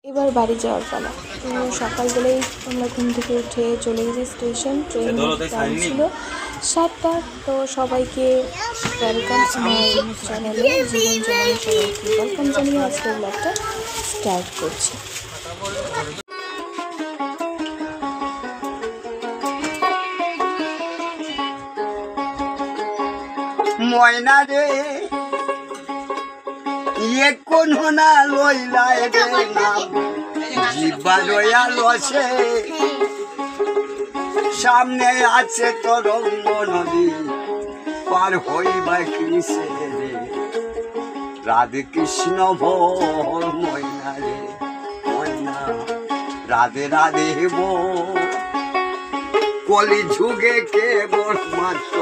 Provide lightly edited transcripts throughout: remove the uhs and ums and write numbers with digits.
এবার বাড়ি যাওয়ার পালা। তো সকালবেলায় আমরা ঘুম থেকে উঠে চলে গেছি স্টেশন। ট্রেনের টাইম ছিল 7টা। তো সবাইকে ওয়েলকাম আমার চ্যানেলে, জীবন চ্যানেলে সবাইকে ওয়েলকাম জানিয়ে আজকের ব্লগটা স্টার্ট করছি। ময়না রে ইয়ে কোন না লইলাই রে নাম জিব্বা রয়া লসে সামনে আছে তরঙ্গ নদী পার হইবা কৃষে রে রাধে কৃষ্ণ ভোর ময়না রে ময়না রাধে রাধে বল কলি যুগে কে বড় মাত্র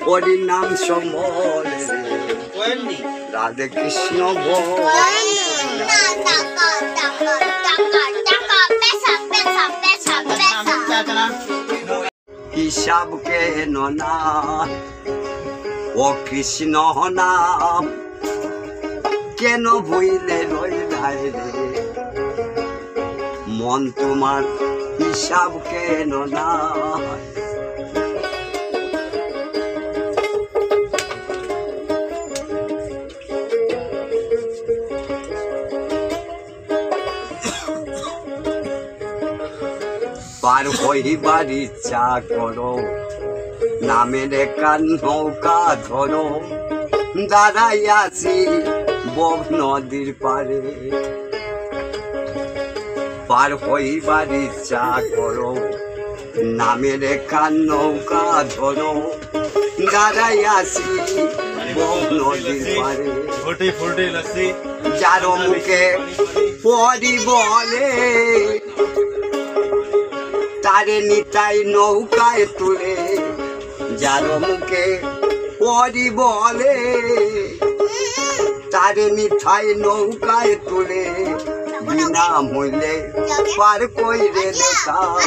হরি নাম সম্বল রাধে কৃষ্ণ হিসাব কে না ও কৃষ্ণ নাম কেন বইলে রইলাই রে মন তোমার হিসাব কেন না পার হইবার ইচ্ছা করো নামের কান নৌকা ধরো দাঁড়াই আছি বব নদীর পারে পার হইবার ইচ্ছা করো নামের কান নৌকা ধরো দাঁড়াই আছি বব নদীর পারে যার মুখে পরি বলে তারে নিতাই নৌকায় তুলে যার মুখে পরি বলে তারে নিতাই নৌকায় তুলে বিনা মূল্যে পার কইরে দেখারে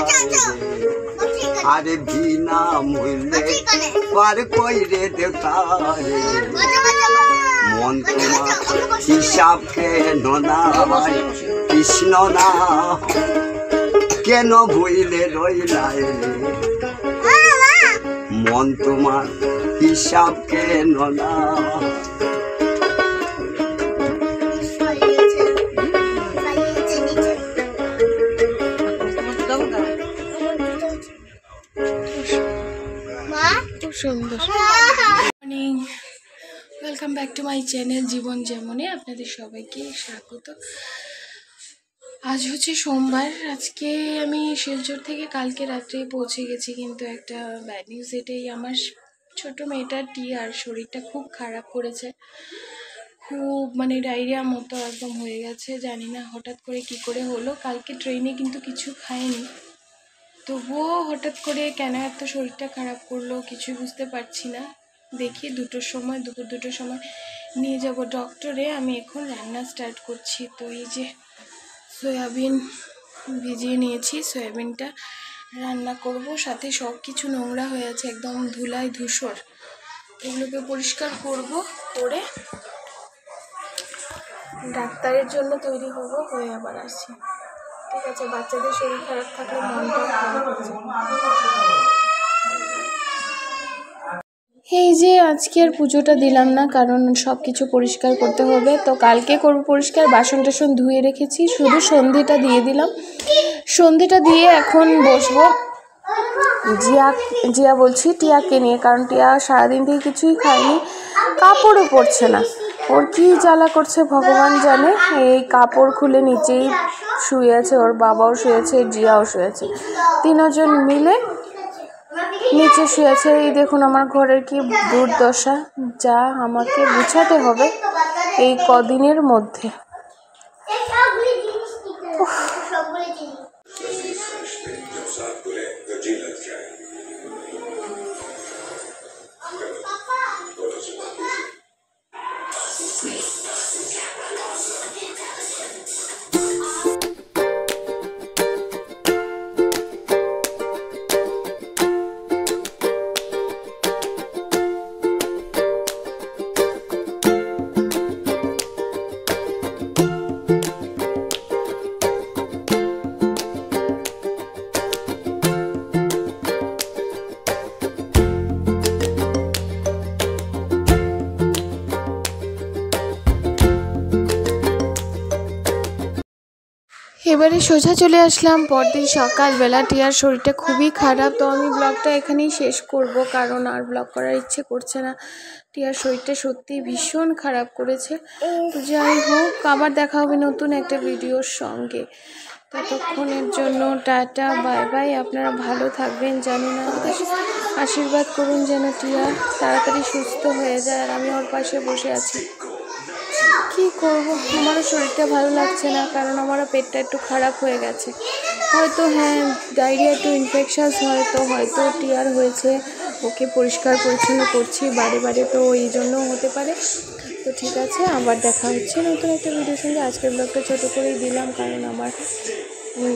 আরে বিনা মূল্যে পার কইরে দেখারে মন তোমার হিসাব কেন না কৃষ্ণ না কেন ভুইলে রইলাই মন তোমার হিসাব কেন না খুব সুন্দর। Morning, welcome back to my channel জীবন যেমনে। আপনাদের সবাইকে স্বাগত। আজ হচ্ছে সোমবার। আজকে আমি শিলচর থেকে কালকে রাত্রে পৌঁছে গেছি, কিন্তু একটা ব্যাড নিউজ। এটাই আমার ছোট মেয়েটার টিয়ার শরীরটা খুব খারাপ করেছে, খুব মানে ডায়রিয়া মতো একদম হয়ে গেছে। জানি না হঠাৎ করে কি করে হলো। কালকে ট্রেনে কিন্তু কিছু খায়নি, তবুও হঠাৎ করে কেন এত শরীরটা খারাপ করলো কিছুই বুঝতে পারছি না। দেখি দুপুর 2টোর সময় নিয়ে যাব ডক্টরে। আমি এখন রান্না স্টার্ট করছি। তো এই যে সয়াবিন ভিজিয়ে নিয়েছি, সয়াবিনটা রান্না করব। সাথে সব কিছু নোংরা হয়ে আছে, একদম ধুলায় ধূসর। এগুলোকে পরিষ্কার করব, করে ডাক্তারের জন্য তৈরি হব, হয়ে আবার আসছি। ঠিক আছে, বাচ্চাদের শরীর খারাপ থাকলে মনটাও খারাপ হয়ে যায়। এই যে আজকে আর পুজোটা দিলাম না, কারণ সব কিছু পরিষ্কার করতে হবে। তো কালকে করব পরিষ্কার। বাসন টাসন ধুয়ে রেখেছি, শুধু সন্ধিটা দিয়ে দিলাম। সন্ধিটা দিয়ে এখন বসবো জিয়া বলছি টিয়াকে নিয়ে, কারণ টিয়া সারাদিন থেকে কিছুই খায়নি, কাপড়ও পরছে না। ওর কি জ্বালা করছে ভগবান জানে। এই কাপড় খুলে নিচেই শুয়ে আছে, ওর বাবাও শুয়েছে, জিয়াও শুয়েছে, 3জন মিলে নিচে শুয়েছে। এই দেখুন আমার ঘরের কি দুর্দশা, যা আমাকে বুঝাতে হবে এই কদিনের মধ্যে। এবারে সোজা চলে আসলাম পরদিন সকালবেলা। টিয়ার শরীরটা খুবই খারাপ, তো আমি ব্লগটা এখানেই শেষ করব, কারণ আর ব্লগ করার ইচ্ছে করছে না। টিয়ার শরীরটা সত্যিই ভীষণ খারাপ করেছে। তো যাই হোক, আবার দেখা হবে নতুন একটা ভিডিওর সঙ্গে। ততক্ষণের জন্য টাটা, বাই বাই। আপনারা ভালো থাকবেন, জানি না, আশীর্বাদ করুন যেন টিয়া তাড়াতাড়ি সুস্থ হয়ে যায়, আর আমি ওর পাশে বসে আছি। কি করব, আমারও শরীরটা ভালো লাগছে না, কারণ আমারও পেটটা একটু খারাপ হয়ে গেছে। হয়তো হ্যাঁ, ডায়রিয়া একটু ইনফেকশাস হয়তো টিয়ার হয়েছে। ওকে পরিষ্কার পরিচ্ছন্ন করছি বারে বারে, তো এই জন্যও হতে পারে। তো ঠিক আছে, আবার দেখা হচ্ছে নতুন একটা ভিডিওর সঙ্গে। আজকের ব্লগটা ছোটো করেই দিলাম, কারণ আমার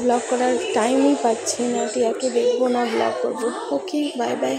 ব্লগ করার টাইমই পাচ্ছি না। টিয়াকে দেখবো না ব্লগ করবো। ওকে, বাই বাই।